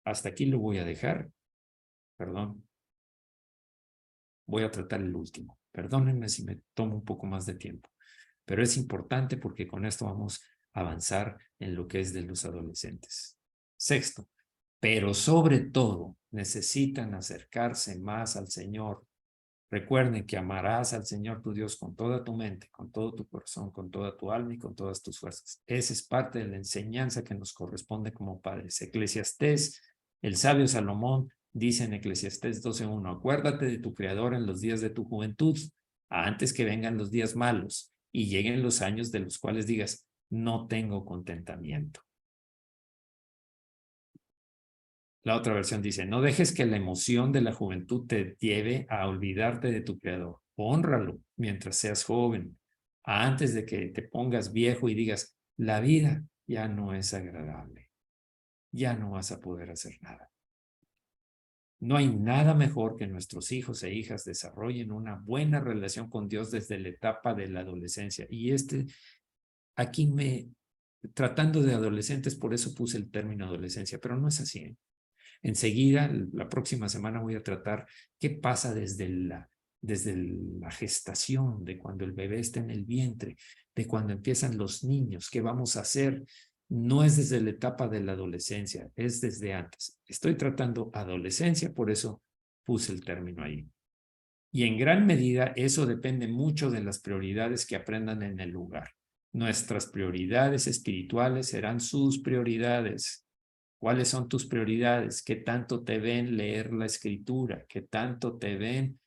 Hasta aquí lo voy a dejar. Perdón. Voy a tratar el último. Perdónenme si me tomo un poco más de tiempo, pero es importante porque con esto vamos a avanzar en lo que es de los adolescentes. Sexto, pero sobre todo necesitan acercarse más al Señor. Recuerden que amarás al Señor tu Dios con toda tu mente, con todo tu corazón, con toda tu alma y con todas tus fuerzas. Esa es parte de la enseñanza que nos corresponde como padres. Eclesiastés, el sabio Salomón, dice en Eclesiastés 12:1, acuérdate de tu Creador en los días de tu juventud, antes que vengan los días malos y lleguen los años de los cuales digas, no tengo contentamiento. La otra versión dice, no dejes que la emoción de la juventud te lleve a olvidarte de tu Creador. Hónralo mientras seas joven, antes de que te pongas viejo y digas, la vida ya no es agradable, ya no vas a poder hacer nada. No hay nada mejor que nuestros hijos e hijas desarrollen una buena relación con Dios desde la etapa de la adolescencia. Y aquí tratando de adolescentes, por eso puse el término adolescencia, pero no es así, ¿eh? Enseguida, la próxima semana voy a tratar qué pasa desde la gestación, de cuando el bebé está en el vientre, de cuando empiezan los niños, qué vamos a hacer. No es desde la etapa de la adolescencia, es desde antes. Estoy tratando adolescencia, por eso puse el término ahí. Y en gran medida eso depende mucho de las prioridades que aprendan en el lugar. Nuestras prioridades espirituales serán sus prioridades. ¿Cuáles son tus prioridades? ¿Qué tanto te ven leer la escritura? ¿Qué tanto te ven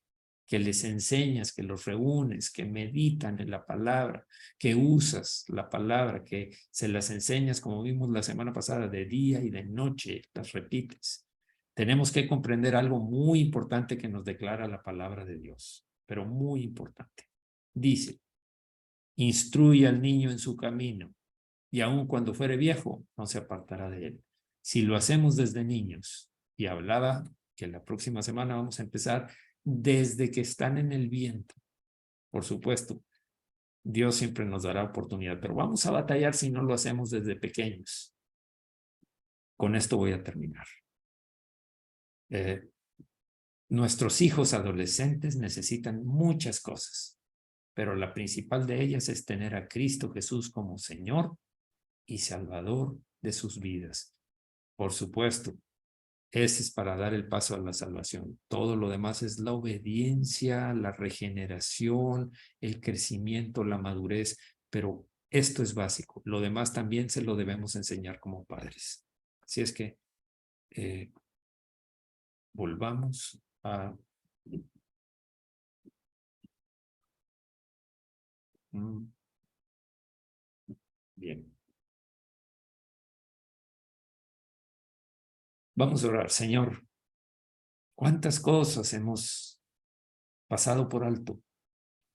que les enseñas, que los reúnes, que meditan en la palabra, que usas la palabra, que se las enseñas, como vimos la semana pasada, de día y de noche, las repites? Tenemos que comprender algo muy importante que nos declara la palabra de Dios, pero muy importante. Dice, instruye al niño en su camino y aun cuando fuere viejo, no se apartará de él. Si lo hacemos desde niños, y hablaba que la próxima semana vamos a empezar desde que están en el vientre, por supuesto, Dios siempre nos dará oportunidad, pero vamos a batallar si no lo hacemos desde pequeños. Con esto voy a terminar. Nuestros hijos adolescentes necesitan muchas cosas, pero la principal de ellas es tener a Cristo Jesús como Señor y Salvador de sus vidas. Por supuesto, ese es para dar el paso a la salvación. Todo lo demás es la obediencia, la regeneración, el crecimiento, la madurez, pero esto es básico. Lo demás también se lo debemos enseñar como padres. Así es que volvamos a... Bien. Vamos a orar. Señor, ¿cuántas cosas hemos pasado por alto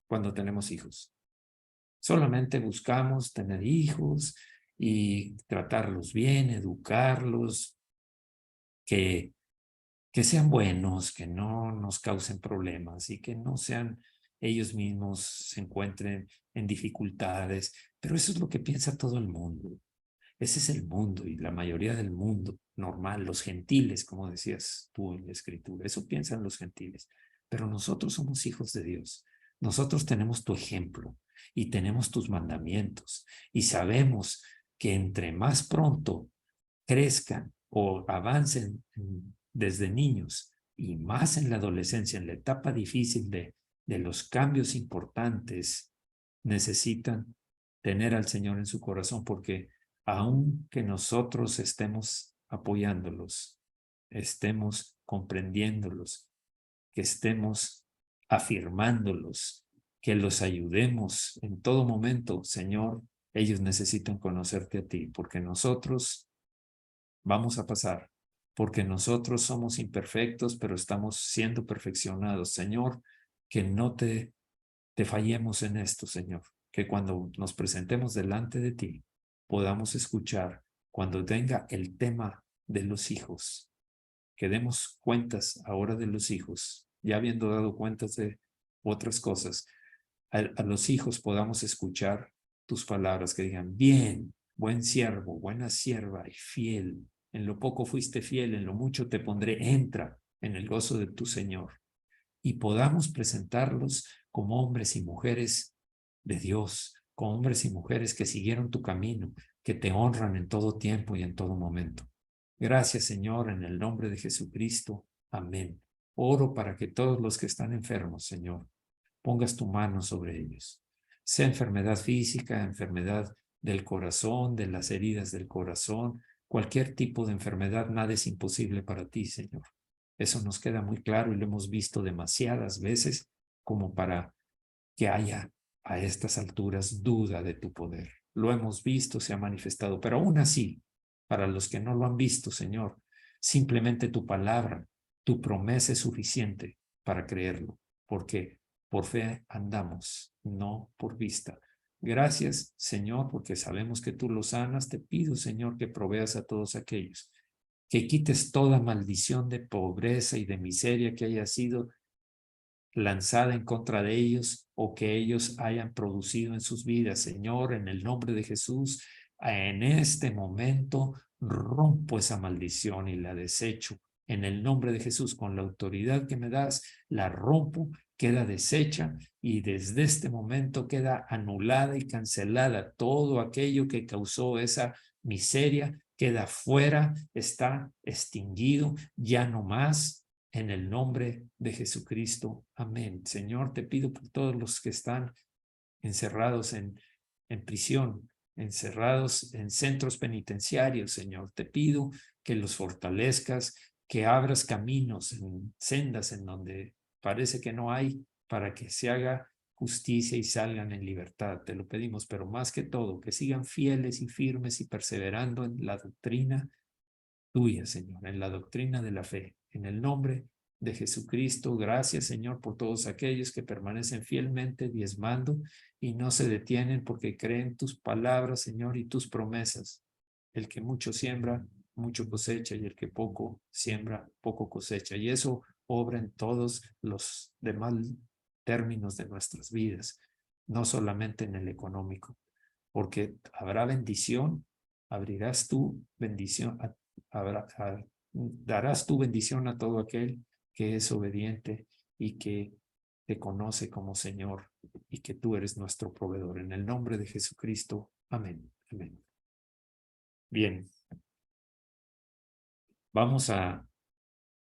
cuando tenemos hijos? Solamente buscamos tener hijos y tratarlos bien, educarlos, que sean buenos, que no nos causen problemas y que no sean ellos mismos se encuentren en dificultades. Pero eso es lo que piensa todo el mundo. Ese es el mundo y la mayoría del mundo normal, los gentiles, como decías tú en la escritura, eso piensan los gentiles. Pero nosotros somos hijos de Dios. Nosotros tenemos tu ejemplo y tenemos tus mandamientos y sabemos que entre más pronto crezcan o avancen desde niños y más en la adolescencia, en la etapa difícil de los cambios importantes, necesitan tener al Señor en su corazón, porque aunque nosotros estemos apoyándolos, estemos comprendiéndolos, que estemos afirmándolos, que los ayudemos en todo momento, Señor, ellos necesitan conocerte a ti, porque nosotros vamos a pasar, porque nosotros somos imperfectos, pero estamos siendo perfeccionados. Señor, que no te fallemos en esto, Señor, que cuando nos presentemos delante de ti, podamos escuchar cuando venga el tema de los hijos, que demos cuentas ahora de los hijos, ya habiendo dado cuentas de otras cosas, a los hijos podamos escuchar tus palabras que digan, bien, buen siervo, buena sierva y fiel. En lo poco fuiste fiel, en lo mucho te pondré, entra en el gozo de tu Señor. Y podamos presentarlos como hombres y mujeres de Dios, como hombres y mujeres que siguieron tu camino, que te honran en todo tiempo y en todo momento. Gracias, Señor, en el nombre de Jesucristo. Amén. Oro para que todos los que están enfermos, Señor, pongas tu mano sobre ellos. Sea enfermedad física, enfermedad del corazón, de las heridas del corazón, cualquier tipo de enfermedad, nada es imposible para ti, Señor. Eso nos queda muy claro y lo hemos visto demasiadas veces como para que haya a estas alturas duda de tu poder. Lo hemos visto, se ha manifestado, pero aún así, para los que no lo han visto, Señor, simplemente tu palabra, tu promesa es suficiente para creerlo, porque por fe andamos, no por vista. Gracias, Señor, porque sabemos que tú lo sanas. Te pido, Señor, que proveas a todos aquellos, que quites toda maldición de pobreza y de miseria que haya sido lanzada en contra de ellos o que ellos hayan producido en sus vidas. Señor, en el nombre de Jesús, en este momento rompo esa maldición y la desecho. En el nombre de Jesús, con la autoridad que me das, la rompo, queda deshecha y desde este momento queda anulada y cancelada. Todo aquello que causó esa miseria queda fuera, está extinguido, ya no más. En el nombre de Jesucristo. Amén. Señor, te pido por todos los que están encerrados en prisión, encerrados en centros penitenciarios, Señor. Te pido que los fortalezcas, que abras caminos en sendas en donde parece que no hay, para que se haga justicia y salgan en libertad. Te lo pedimos, pero más que todo, que sigan fieles y firmes y perseverando en la doctrina tuya, Señor, en la doctrina de la fe. En el nombre de Jesucristo, gracias, Señor, por todos aquellos que permanecen fielmente diezmando y no se detienen porque creen tus palabras, Señor, y tus promesas. El que mucho siembra, mucho cosecha, y el que poco siembra, poco cosecha. Y eso obra en todos los demás términos de nuestras vidas, no solamente en el económico, porque habrá bendición, abrirás tu bendición, darás tu bendición a todo aquel que es obediente y que te conoce como Señor y que tú eres nuestro proveedor. En el nombre de Jesucristo. Amén. Amén. Bien. Vamos a